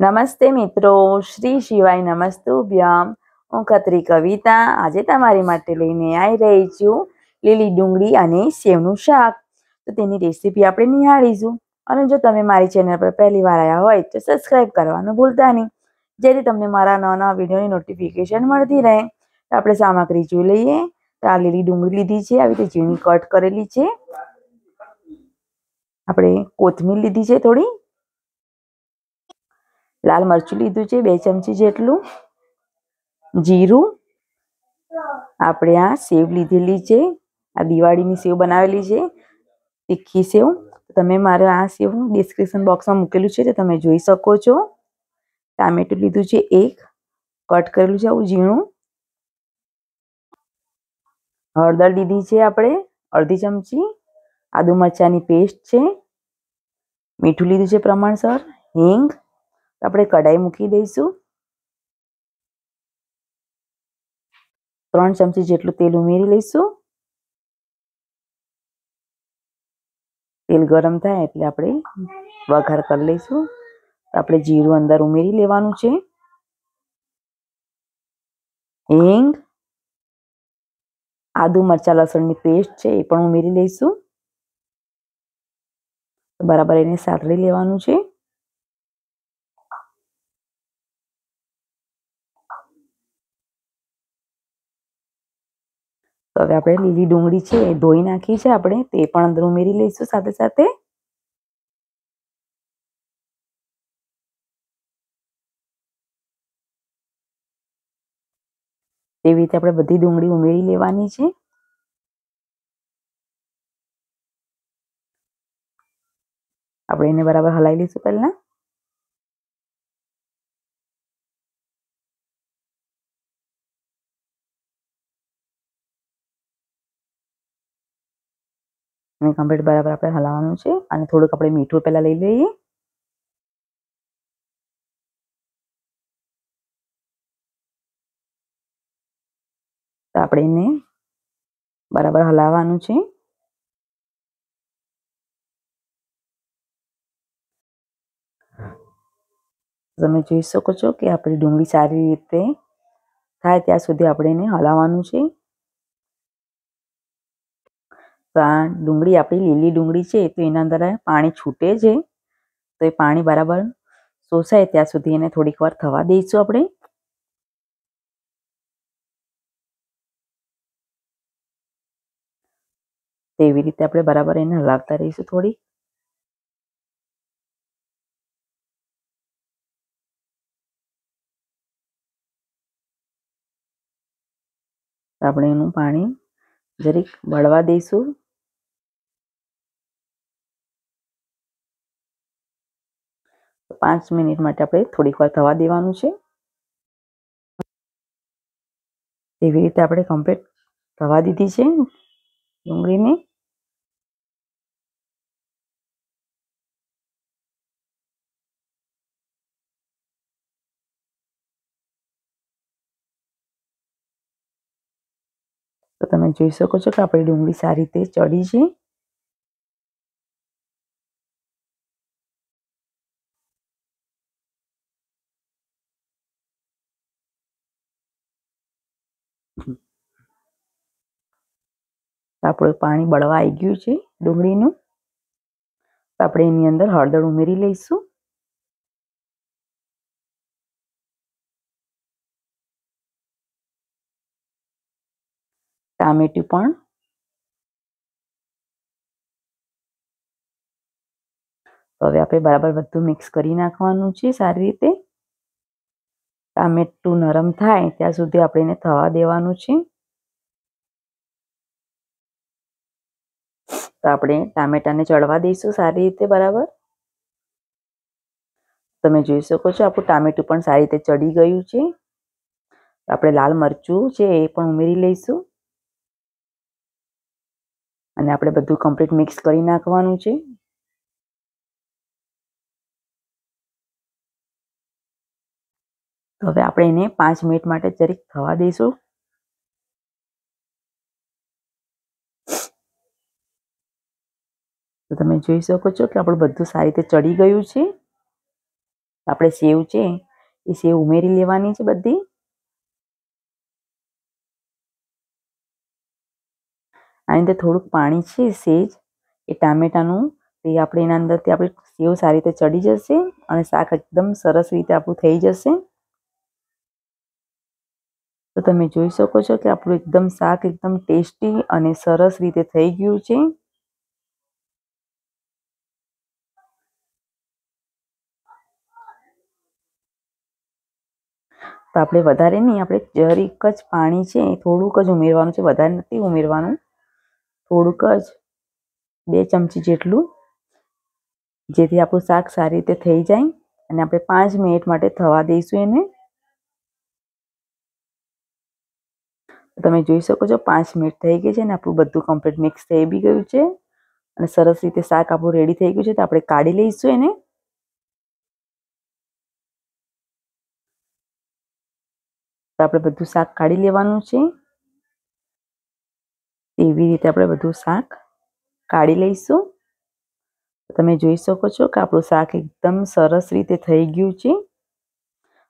નમસ્તે મિત્રો, શ્રી શિવાય નમસ્તુભ્યમ. હું ખત્રી કવિતા આજે તમારી માટે લઈને આવી રહી છું લીલી ડુંગળી અને સેવનું શાક. તો તેની રેસીપી આપણે નિહાળીશું. અને જો તમે મારી ચેનલ પર પહેલી વાર આવ્યા હોય તો સબસ્ક્રાઈબ કરવાનું ભૂલતા નહીં, જેથી તમને મારા નવા વિડીયોની નોટિફિકેશન મળતી રહે. તો આપણે સામગ્રી જોઈ લઈએ. તો આ લીલી ડુંગળી લીધી છે, આવી રીતે ઝીણી કટ કરેલી છે. આપણે કોથમીર લીધી છે થોડી, લાલ મરચું લીધું છે 2 ચમચી જેટલું, જીરું, આપણે આ સેવ લીધેલી છે, આ દિવાળીની સેવ બનાવેલી છે, તીખી સેવ. તમે મારા આ સેવ ડિસ્ક્રિપ્શન બોક્સમાં મૂકેલું છે, તો તમે જોઈ શકો છો. ટામેટું લીધું છે 1, કટ કરેલું છે આવું ઝીણું. હળદર લીધી છે આપણે અડધી ચમચી, આદુ મરચાંની પેસ્ટ છે, મીઠું લીધું છે પ્રમાણસર, હિંગ. આપણે કઢાઈ મૂકી દઈશું. 3 ચમચી જેટલું તેલ ઉમેરી લઈશું. તેલ ગરમ થાય એટલે આપણે વઘાર કરી લઈશું. આપણે જીરું અંદર ઉમેરી લેવાનું છે, હિંગ, આદુ મરચાં લસણની પેસ્ટ છે એ પણ ઉમેરી લઈશું. બરાબર એને સાતળી લેવાનું છે. તો હવે આપણે લીલી ડુંગળી છે એ ધોઈ નાખી છે આપણે, તે પણ અંદર ઉમેરી લઈશું સાથે સાથે. તેવી રીતે આપણે બધી ડુંગળી ઉમેરી લેવાની છે. આપણે એને બરાબર હલાવી લઈશું પહેલા. અને કમ્પ્લીટ બરાબર આપણે હલાવવાનું છે. અને થોડુંક આપણે મીઠું પહેલા લઈ લઈએ. તો આપણે એને બરાબર હલાવવાનું છે. તમે જોઈ શકો છો કે આપણી ડુંગળી સારી રીતે થાય ત્યાં સુધી આપણે એને હલાવવાનું છે. તો આ ડુંગળી આપણી લીલી ડુંગળી છે તો એના અંદર પાણી છૂટે છે. તો એ પાણી બરાબર શોષાય ત્યાં સુધી એને થોડીક વાર થવા દઈશું આપણે. તેવી રીતે આપણે બરાબર એને હલાવતા રહીશું થોડી. આપણે એનું પાણી જરીક બળવા દઈશું. તો 5 મિનિટ માટે આપણે થોડીક વાર થવા દેવાનું છે. એવી રીતે આપણે કમ્પ્લીટ થવા દીધી છે ડુંગળીને. તો તમે જોઈ શકો છો કે આપણી ડુંગળી સારી રીતે ચડી છે. આપણું પાણી બળવા આવી ગયું છે ડુંગળીનું. તો આપણે એની અંદર હળદર ઉમેરી લઈશું. ટામેટું પણ. તો હવે આપણે બરાબર બધું મિક્સ કરી નાખવાનું છે સારી રીતે. ટામેટું નરમ થાય ત્યાં સુધી આપણે એને થવા દેવાનું છે. તો આપણે ટામેટાને ચડવા દઈશું સારી રીતે બરાબર. તમે જોઈ શકો છો આપણું ટામેટું પણ સારી રીતે ચડી ગયું છે. આપણે લાલ મરચું છે એ પણ ઉમેરી લઈશું. અને આપણે બધું કમ્પ્લીટ મિક્સ કરી નાખવાનું છે. તો હવે આપણે એને 5 મિનિટ માટે જરીક થવા દઈશું. તો તમે જોઈ શકો છો કે આપણું બધું સારી રીતે ચડી ગયું છે. આપણે સેવ છે એ સેવ ઉમેરી લેવાની છે બધી. આની અંદર થોડુંક પાણી છે સેજ એ ટામેટાનું, તે આપણે એના અંદરથી આપણે સેવ સારી રીતે ચડી જશે અને શાક એકદમ સરસ રીતે આપણું થઈ જશે. તો તમે જોઈ શકો છો કે આપણું એકદમ શાક એકદમ ટેસ્ટી અને સરસ રીતે થઈ ગયું છે. તો આપણે વધારે નહીં, આપણે જરીક જ પાણી છે થોડુંક જ ઉમેરવાનું છે, વધારે નથી ઉમેરવાનું, થોડુંક જ 2 ચમચી જેટલું, જેથી આપણું શાક સારી રીતે થઈ જાય. અને આપણે 5 મિનિટ માટે થવા દઈશું એને. તમે જોઈ શકો છો 5 મિનિટ થઈ ગઈ છે અને આપણું બધું કમ્પ્લીટ મિક્સ થઈ બી ગયું છે અને સરસ રીતે શાક આપણું રેડી થઈ ગયું છે. તો આપણે કાઢી લઈશું એને. તો આપણે બધું શાક કાઢી લેવાનું છે. એવી રીતે આપણે બધું શાક કાઢી લઈશું. તમે જોઈ શકો છો કે આપણું શાક એકદમ સરસ રીતે થઈ ગયું છે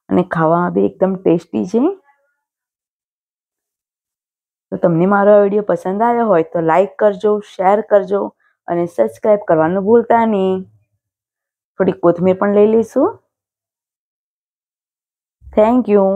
અને ખાવામાં બી એકદમ ટેસ્ટી છે. તો તમને મારો આ વિડીયો પસંદ આવ્યો હોય તો લાઈક કરજો, શેર કરજો અને સબસ્ક્રાઈબ કરવાનું ભૂલતા નહીં. થોડી કોથમીર પણ લઈ લઈશું. Thank you.